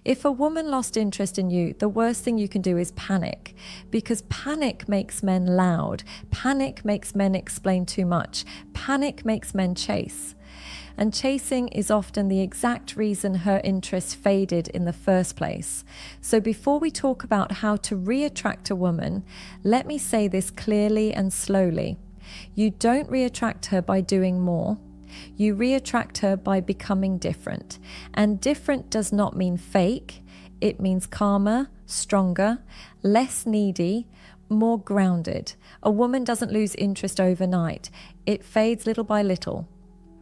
If a woman lost interest in you, the worst thing you can do is panic, because panic makes men loud. Panic makes men explain too much. Panic makes men chase. And chasing is often the exact reason her interest faded in the first place. So before we talk about how to re-attract a woman, let me say this clearly and slowly. You don't re-attract her by doing more. You re-attract her by becoming different. And different does not mean fake. It means calmer, stronger, less needy, more grounded. A woman doesn't lose interest overnight. It fades little by little.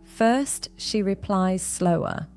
First, she replies slower.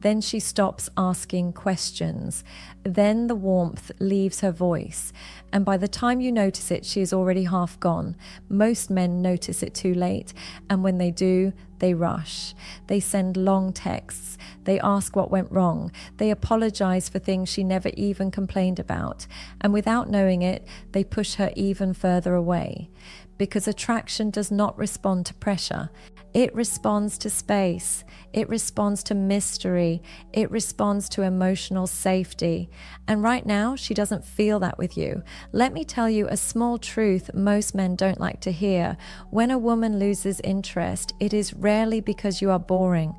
Then she stops asking questions. Then the warmth leaves her voice. And by the time you notice it, she is already half gone. Most men notice it too late. And when they do, they rush. They send long texts. They ask what went wrong. They apologize for things she never even complained about. And without knowing it, they push her even further away. Because attraction does not respond to pressure. It responds to space. It responds to mystery. It responds to emotional safety. And right now, she doesn't feel that with you. Let me tell you a small truth most men don't like to hear. When a woman loses interest, it is rarely because you are boring.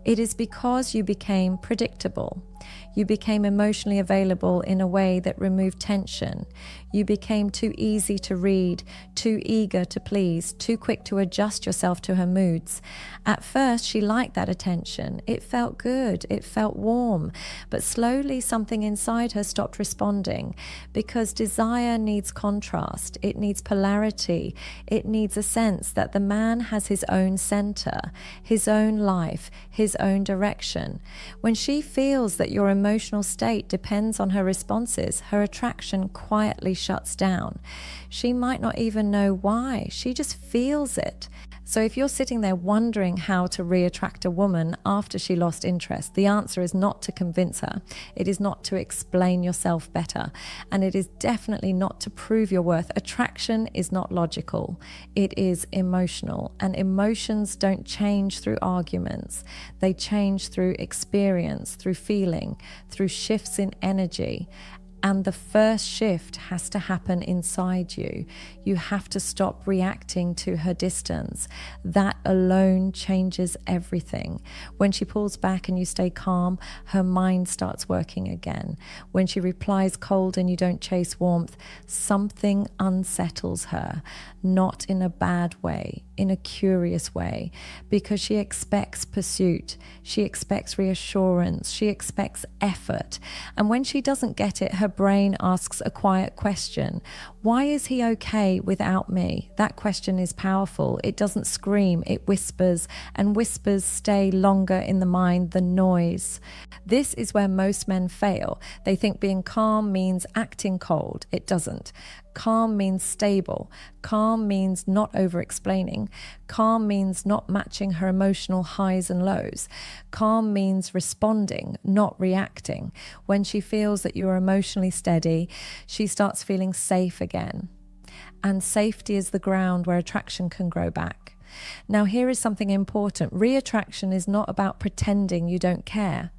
It is because you became predictable. You became emotionally available in a way that removed tension. You became too easy to read, too eager to please, too quick to adjust yourself to her moods. At first, she liked that attention. It felt good. It felt warm. But slowly, something inside her stopped responding, because desire needs contrast. It needs polarity. It needs a sense that the man has his own center, his own life, his own direction. When she feels that your emotional state depends on her responses, her attraction quietly shuts down. She might not even know why. She just feels it. So if you're sitting there wondering how to re-attract a woman after she lost interest, the answer is not to convince her. It is not to explain yourself better. And it is definitely not to prove your worth. Attraction is not logical. It is emotional. And emotions don't change through arguments. They change through experience, through feeling, through shifts in energy. And the first shift has to happen inside you. You have to stop reacting to her distance. That alone changes everything. When she pulls back and you stay calm, her mind starts working again. When she replies cold and you don't chase warmth, something unsettles her, not in a bad way, in a curious way, because she expects pursuit. She expects reassurance. She expects effort. And when she doesn't get it, her brain asks a quiet question. Why is he okay without me? That question is powerful. It doesn't scream, it whispers, and whispers stay longer in the mind than noise. This is where most men fail. They think being calm means acting cold. It doesn't. Calm means stable. Calm means not over-explaining. Calm means not matching her emotional highs and lows. Calm means responding, not reacting. When she feels that you're emotionally steady, she starts feeling safe again. And safety is the ground where attraction can grow back. Now, here is something important. Re-attraction is not about pretending you don't care.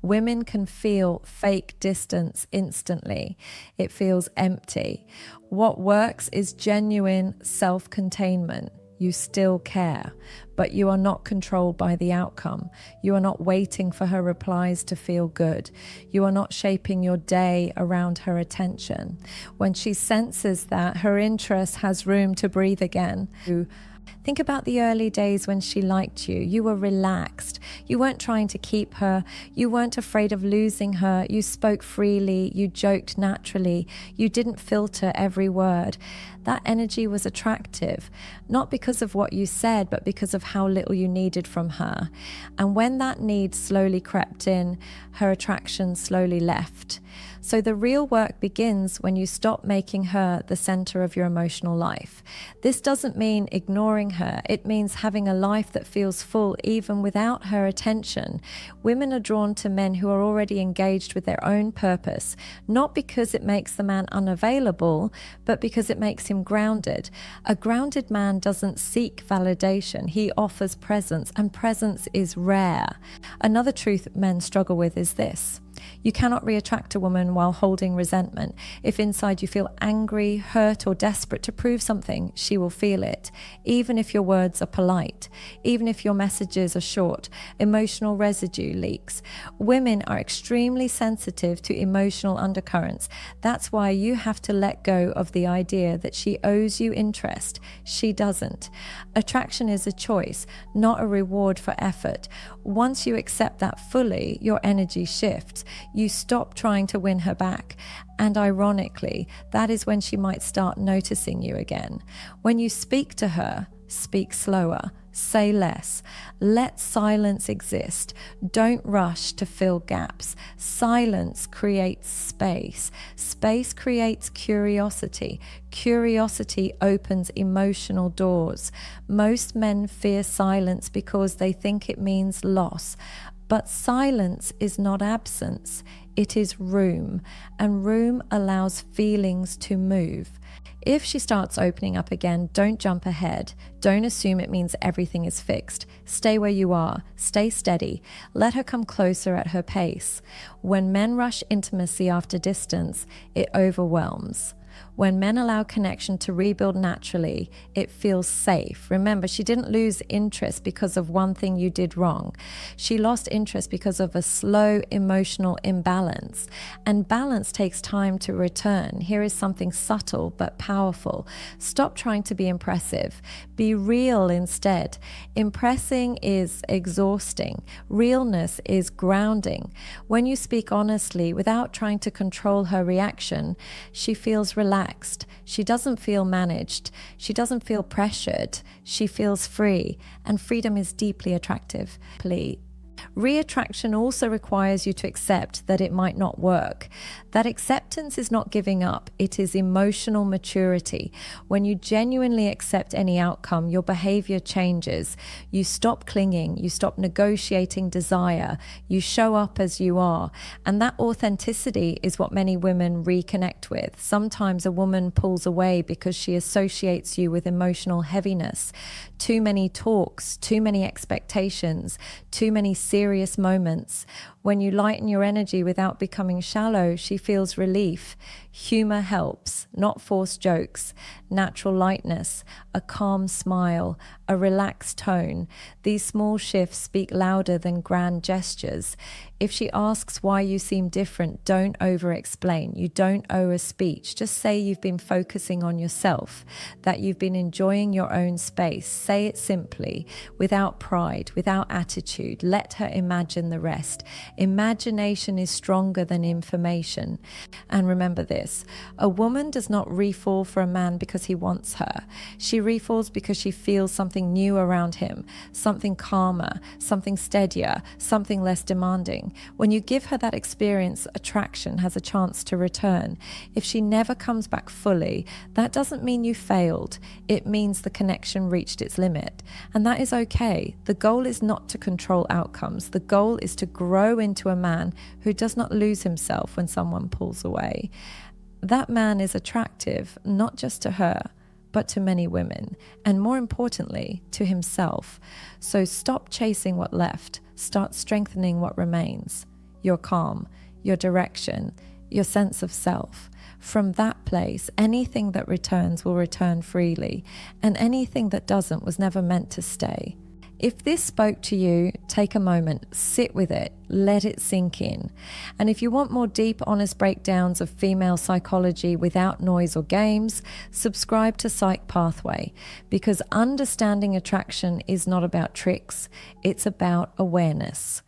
Women can feel fake distance instantly. It feels empty. What works is genuine self-containment. You still care, but you are not controlled by the outcome. You are not waiting for her replies to feel good. You are not shaping your day around her attention. When she senses that, her interest has room to breathe again. Think about the early days when she liked you. You were relaxed. You weren't trying to keep her. You weren't afraid of losing her. You spoke freely. You joked naturally. You didn't filter every word. That energy was attractive, not because of what you said, but because of how little you needed from her. And when that need slowly crept in, her attraction slowly left. So the real work begins when you stop making her the center of your emotional life. This doesn't mean ignoring her. It means having a life that feels full even without her attention. Women are drawn to men who are already engaged with their own purpose, not because it makes the man unavailable, but because it makes him grounded. A grounded man doesn't seek validation. He offers presence, and presence is rare. Another truth men struggle with is this. You cannot re-attract a woman while holding resentment. If inside you feel angry, hurt, or desperate to prove something, she will feel it. Even if your words are polite, even if your messages are short, emotional residue leaks. Women are extremely sensitive to emotional undercurrents. That's why you have to let go of the idea that she owes you interest. She doesn't. Attraction is a choice, not a reward for effort. Once you accept that fully, your energy shifts. You stop trying to win her back. And ironically, that is when she might start noticing you again. When you speak to her, speak slower, say less. Let silence exist. Don't rush to fill gaps. Silence creates space. Space creates curiosity. Curiosity opens emotional doors. Most men fear silence because they think it means loss. But silence is not absence. It is room, and room allows feelings to move. If she starts opening up again, don't jump ahead. Don't assume it means everything is fixed. Stay where you are. Stay steady. Let her come closer at her pace. When men rush intimacy after distance, it overwhelms. When men allow connection to rebuild naturally, it feels safe. Remember, she didn't lose interest because of one thing you did wrong. She lost interest because of a slow emotional imbalance. And balance takes time to return. Here is something subtle but powerful. Stop trying to be impressive. Be real instead. Impressing is exhausting. Realness is grounding. When you speak honestly without trying to control her reaction, she feels relaxed. She doesn't feel managed. She doesn't feel pressured. She feels free, and freedom is deeply attractive. Reattraction also requires you to accept that it might not work. That acceptance is not giving up, it is emotional maturity. When you genuinely accept any outcome, your behavior changes. You stop clinging, you stop negotiating desire, you show up as you are. And that authenticity is what many women reconnect with. Sometimes a woman pulls away because she associates you with emotional heaviness. Too many talks, too many expectations, too many serious moments. When you lighten your energy without becoming shallow, she feels relief. Humor helps, not forced jokes, natural lightness, a calm smile, a relaxed tone. These small shifts speak louder than grand gestures. If she asks why you seem different, don't over-explain. You don't owe a speech. Just say you've been focusing on yourself, that you've been enjoying your own space. Say it simply, without pride, without attitude. Let her imagine the rest. Imagination is stronger than information. And remember this, a woman does not refall for a man because he wants her. She refalls because she feels something new around him, something calmer, something steadier, something less demanding. When you give her that experience, attraction has a chance to return. If she never comes back fully, that doesn't mean you failed. It means the connection reached its limit. And that is okay. The goal is not to control outcomes. The goal is to grow into a man who does not lose himself when someone pulls away. That man is attractive, not just to her, but to many women, and more importantly, to himself. So stop chasing what left, start strengthening what remains. Your calm, your direction, your sense of self. From that place, anything that returns will return freely, and anything that doesn't was never meant to stay. If this spoke to you, take a moment, sit with it, let it sink in. And if you want more deep, honest breakdowns of female psychology without noise or games, subscribe to Psych Pathway, because understanding attraction is not about tricks, it's about awareness.